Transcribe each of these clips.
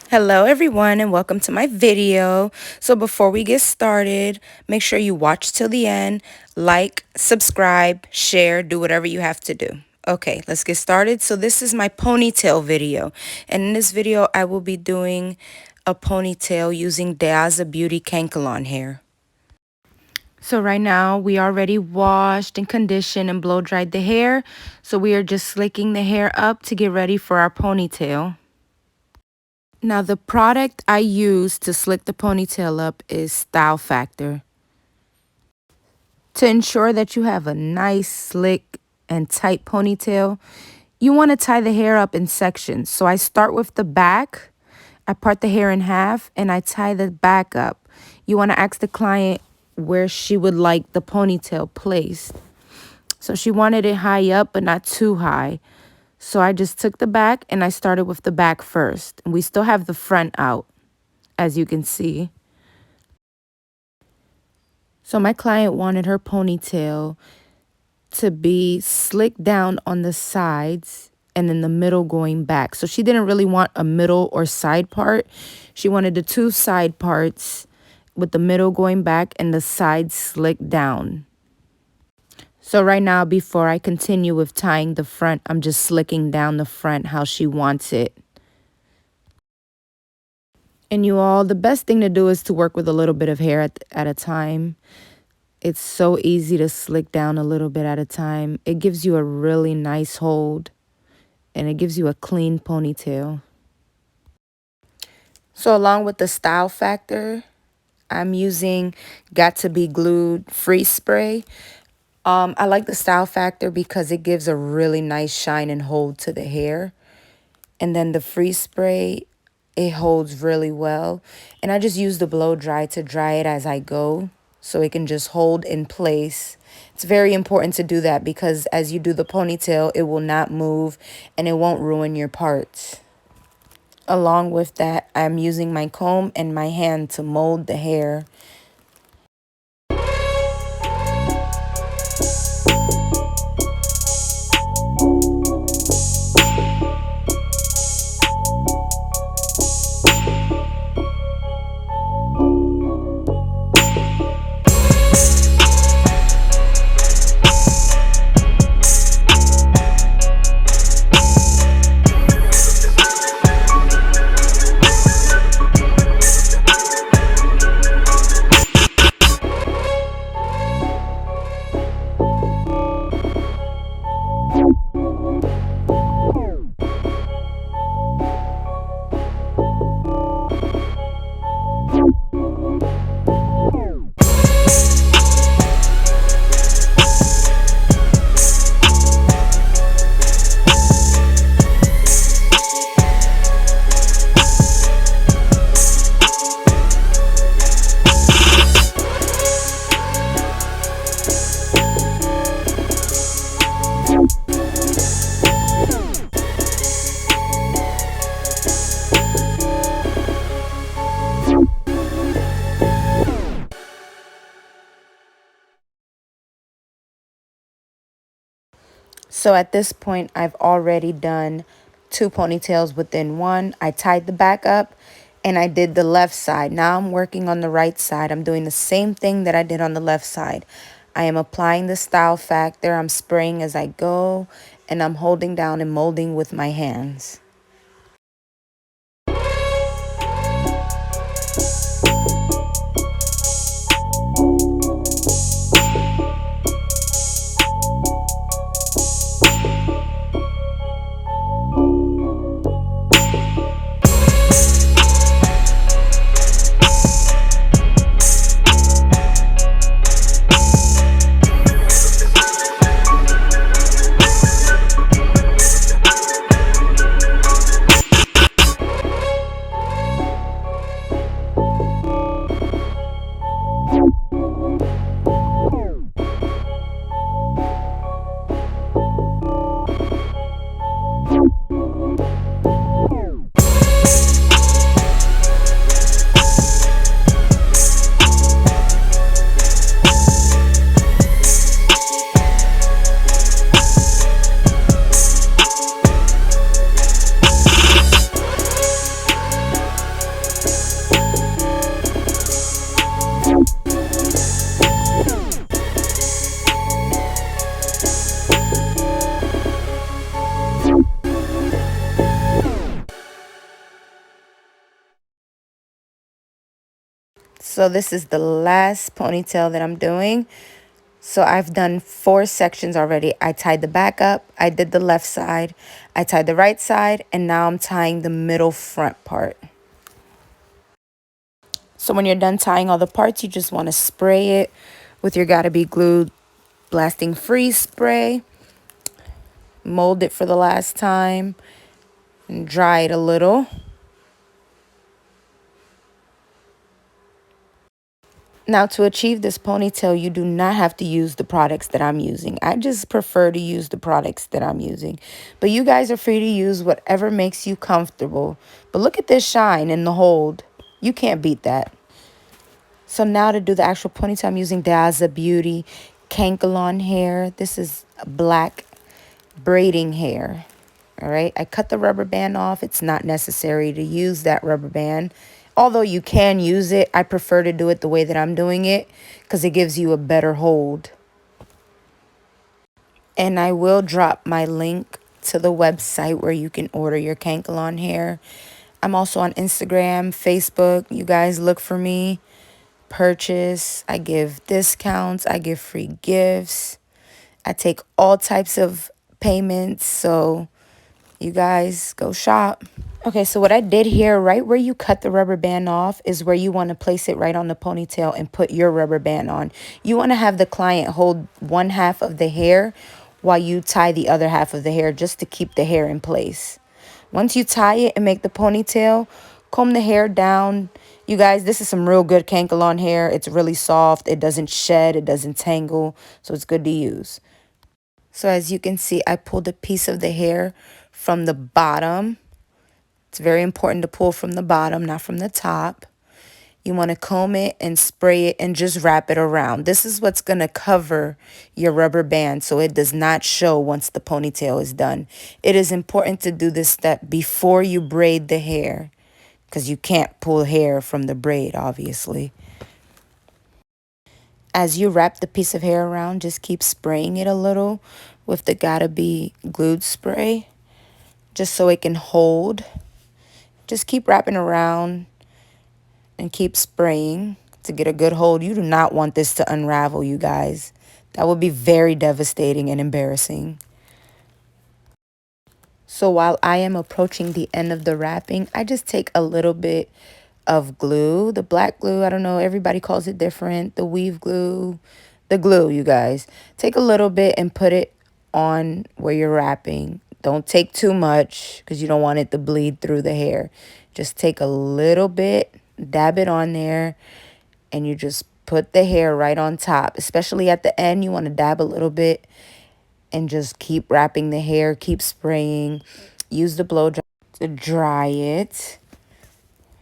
Hello everyone and welcome to my video. So before we get started, make sure you watch till the end, like, subscribe, share, do whatever you have to do. Okay, let's get started. So this is my ponytail video. And in this video, I will be doing a ponytail using Daza Beauty Kanekalon hair. So right now we already washed and conditioned and blow dried the hair. So we are just slicking the hair up to get ready for our ponytail. Now, the product I use to slick the ponytail up is Style Factor. To ensure that you have a nice, slick, and tight ponytail, you want to tie the hair up in sections. So I start with the back, I part the hair in half, and I tie the back up. You want to ask the client where she would like the ponytail placed. So she wanted it high up, but not too high. So I just took the back and I started with the back first. And we still have the front out, as you can see. So my client wanted her ponytail to be slicked down on the sides and then the middle going back. So she didn't really want a middle or side part. She wanted the two side parts with the middle going back and the sides slicked down. So right now, before I continue with tying the front, I'm just slicking down the front how she wants it. And you all, the best thing to do is to work with a little bit of hair at a time. It's so easy to slick down a little bit at a time. It gives you a really nice hold and it gives you a clean ponytail. So along with the Style Factor, I'm using Got to Be Glued Freeze Spray. I like the Style Factor because it gives a really nice shine and hold to the hair. And then the freeze spray, it holds really well. And I just use the blow dry to dry it as I go so it can just hold in place. It's very important to do that because as you do the ponytail, it will not move and it won't ruin your parts. Along with that, I'm using my comb and my hand to mold the hair. So at this point, I've already done 2 ponytails within one. I tied the back up and I did the left side. Now I'm working on the right side. I'm doing the same thing that I did on the left side. I am applying the Style Factor. I'm spraying as I go and I'm holding down and molding with my hands. So this is the last ponytail that I'm doing. So I've done 4 sections already. I tied the back up, I did the left side, I tied the right side, and now I'm tying the middle front part. So when you're done tying all the parts, you just want to spray it with your Gotta Be Glued Blasting Freeze spray. Mold it for the last time and dry it a little. Now, to achieve this ponytail, you do not have to use the products that I'm using. I just prefer to use the products that I'm using. But you guys are free to use whatever makes you comfortable. But look at this shine in the hold. You can't beat that. So now to do the actual ponytail, I'm using Daza Beauty Kanekalon hair. This is black braiding hair. All right, I cut the rubber band off. It's not necessary to use that rubber band. Although you can use it, I prefer to do it the way that I'm doing it because it gives you a better hold. And I will drop my link to the website where you can order your Kanekalon hair. I'm also on Instagram, Facebook. You guys look for me. Purchase. I give discounts. I give free gifts. I take all types of payments. So you guys go shop. Okay, so what I did here, right where you cut the rubber band off is where you want to place it right on the ponytail and put your rubber band on. You want to have the client hold one half of the hair while you tie the other half of the hair just to keep the hair in place. Once you tie it and make the ponytail, comb the hair down. You guys, this is some real good Kanekalon hair. It's really soft. It doesn't shed. It doesn't tangle. So it's good to use. So as you can see, I pulled a piece of the hair from the bottom. It's very important to pull from the bottom, not from the top. You want to comb it and spray it and just wrap it around. This is what's going to cover your rubber band so it does not show once the ponytail is done. It is important to do this step before you braid the hair because you can't pull hair from the braid, obviously. As you wrap the piece of hair around, just keep spraying it a little with the Gotta Be Glued spray just so it can hold. Just keep wrapping around and keep spraying to get a good hold. You do not want this to unravel, you guys. That would be very devastating and embarrassing. So while I am approaching the end of the wrapping, I just take a little bit of glue. The black glue, I don't know, everybody calls it different. The weave glue, the glue, you guys. Take a little bit and put it on where you're wrapping. Don't take too much because you don't want it to bleed through the hair. Just take a little bit, dab it on there, and you just put the hair right on top. Especially at the end, you want to dab a little bit and just keep wrapping the hair, keep spraying. Use the blow dry to dry it,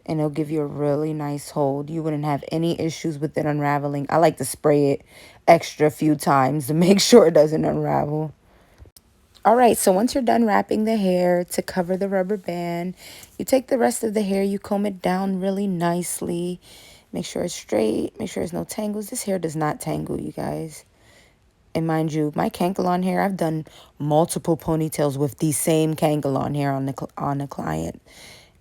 and it'll give you a really nice hold. You wouldn't have any issues with it unraveling. I like to spray it extra few times to make sure it doesn't unravel. All right, so once you're done wrapping the hair to cover the rubber band, you take the rest of the hair, you comb it down really nicely. Make sure it's straight, make sure there's no tangles. This hair does not tangle, you guys. And mind you, my Kanekalon hair, I've done multiple ponytails with the same Kanekalon hair on the client.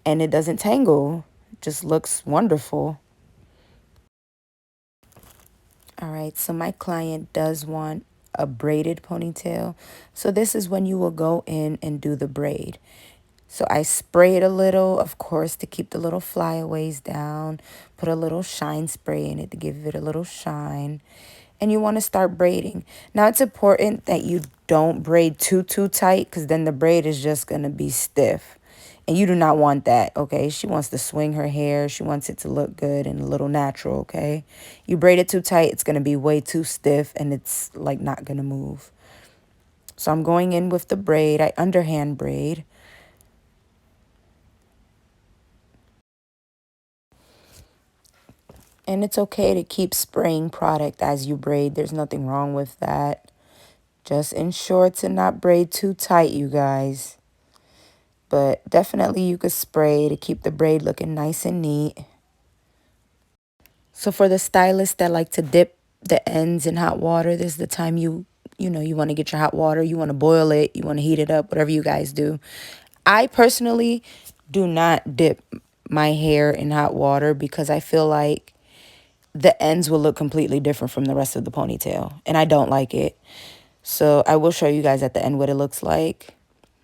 And it doesn't tangle. It just looks wonderful. All right, so my client does want a braided ponytail. So this is when you will go in and do the braid. So I spray it a little, of course, to keep the little flyaways down. Put a little shine spray in it to give it a little shine. And you want to start braiding. Now, it's important that you don't braid too tight because then the braid is just going to be stiff. And you do not want that, okay? She wants to swing her hair. She wants it to look good and a little natural, okay? You braid it too tight, it's going to be way too stiff and it's like not going to move. So I'm going in with the braid. I underhand braid. And it's okay to keep spraying product as you braid. There's nothing wrong with that. Just ensure to not braid too tight, you guys. But definitely you could spray to keep the braid looking nice and neat. So for the stylists that like to dip the ends in hot water, this is the time you want to get your hot water. You want to boil it. You want to heat it up, whatever you guys do. I personally do not dip my hair in hot water because I feel like the ends will look completely different from the rest of the ponytail. And I don't like it. So I will show you guys at the end what it looks like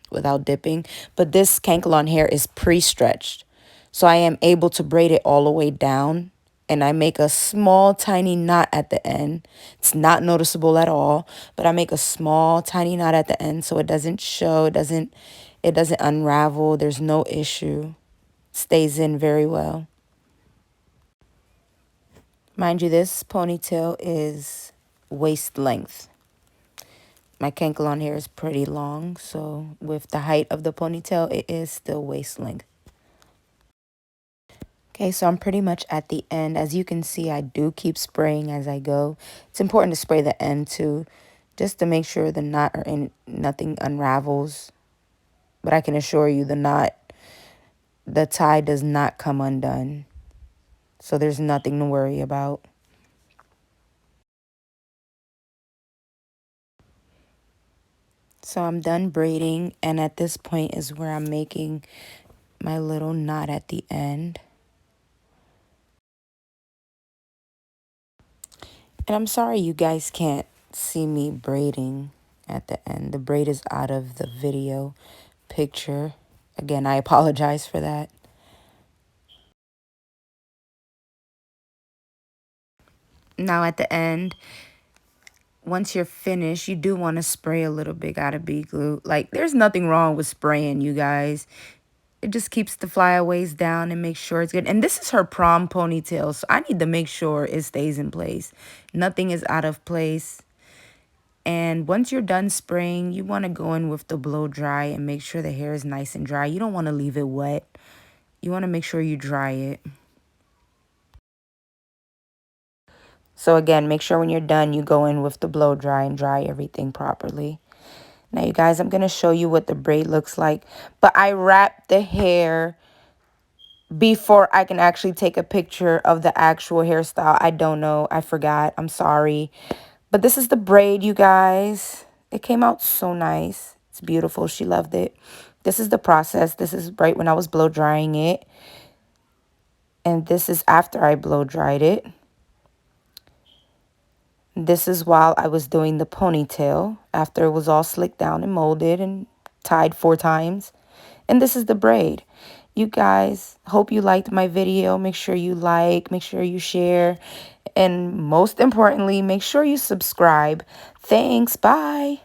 without dipping. But this Kanekalon hair is pre-stretched. So I am able to braid it all the way down. And I make a small tiny knot at the end. It's not noticeable at all. But I make a small tiny knot at the end so it doesn't show. It doesn't unravel. There's no issue. Stays in very well. Mind you, this ponytail is waist length. My Kanekalon hair is pretty long, so with the height of the ponytail, it is still waist length. Okay, so I'm pretty much at the end. As you can see, I do keep spraying as I go. It's important to spray the end too, just to make sure the knot or nothing unravels. But I can assure you the tie does not come undone. So there's nothing to worry about. So I'm done braiding, and at this point is where I'm making my little knot at the end. And I'm sorry you guys can't see me braiding at the end. The braid is out of the video picture. Again, I apologize for that. Now at the end, once you're finished, you do want to spray a little bit out of bead glue. Like, there's nothing wrong with spraying, you guys. It just keeps the flyaways down and makes sure it's good. And this is her prom ponytail, so I need to make sure it stays in place. Nothing is out of place. And once you're done spraying, you want to go in with the blow dry and make sure the hair is nice and dry. You don't want to leave it wet. You want to make sure you dry it. So again, make sure when you're done, you go in with the blow dry and dry everything properly. Now, you guys, I'm going to show you what the braid looks like. But I wrap the hair before I can actually take a picture of the actual hairstyle. I don't know. I forgot. I'm sorry. But this is the braid, you guys. It came out so nice. It's beautiful. She loved it. This is the process. This is right when I was blow drying it. And this is after I blow dried it. This is while I was doing the ponytail after it was all slicked down and molded and tied 4 times. And this is the braid. You guys, hope you liked my video. Make sure you like, make sure you share, and most importantly, make sure you subscribe. Thanks. Bye.